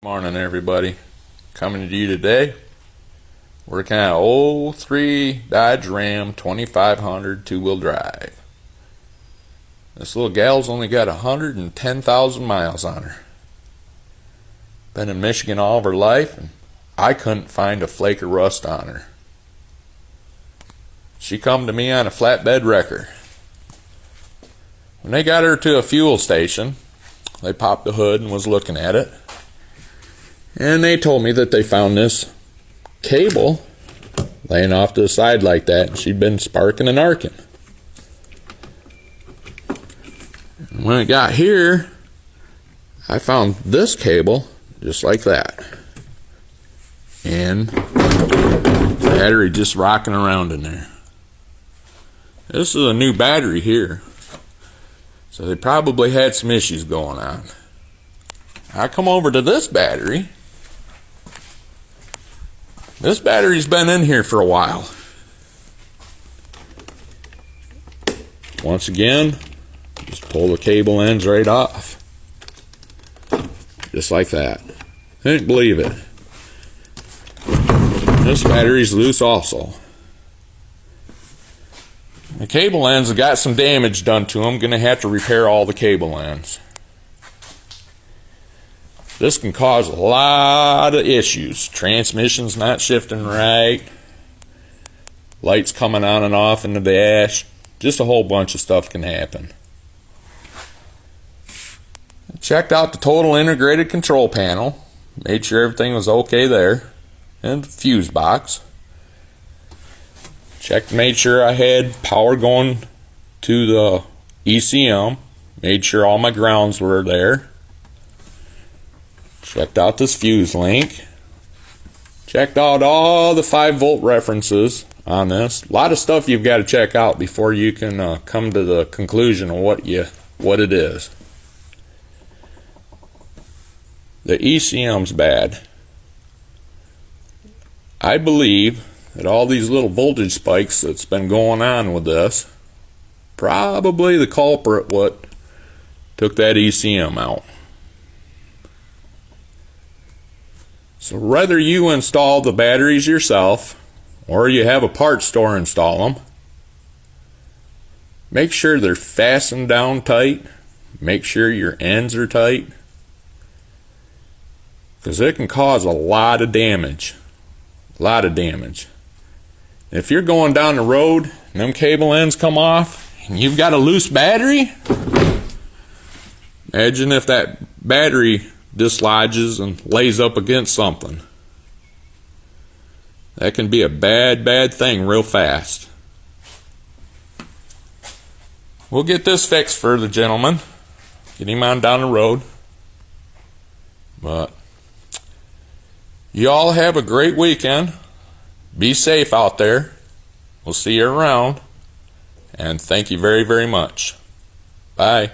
Morning, everybody. Coming to you today, working on an 03 Dodge Ram 2500 two-wheel drive. This little gal's only got 110,000 miles on her. Been in Michigan all of her life, and I couldn't find a flake of rust on her. She come to me on a flatbed wrecker. When they got her to a fuel station, they popped the hood and was looking at it. And they told me that they found this cable laying off to the side like that, and she'd been sparking and arcing. And when it got here, I found this cable just like that. And the battery just rocking around in there. This is a new battery here, so they probably had some issues going on. I come over to this battery. This battery's been in here for a while. Once again, just pull the cable ends right off. Just like that. Couldn't believe it. This battery's loose also. The cable ends have got some damage done to them. Gonna have to repair all the cable ends. This can cause a lot of issues. Transmission's not shifting right. Lights coming on and off in the dash. Just a whole bunch of stuff can happen. I checked out the total integrated control panel. Made sure everything was okay there. And the fuse box. Made sure I had power going to the ECM. Made sure all my grounds were there. Checked out this fuse link. Checked out all the 5-volt references on this. A lot of stuff you've got to check out before you can come to the conclusion of what it is. The ECM's bad. I believe that all these little voltage spikes that's been going on with this, probably the culprit what took that ECM out. So whether you install the batteries yourself or you have a parts store install them, make sure they're fastened down tight. Make sure your ends are tight, because it can cause a lot of damage. A lot of damage. If you're going down the road and them cable ends come off and you've got a loose battery, imagine if that battery dislodges and lays up against something. That can be a bad thing real fast. We'll get this fixed for the gentleman. Get him on down the road. But you all have a great weekend. Be safe out there. We'll see you around. And thank you very, very much. Bye.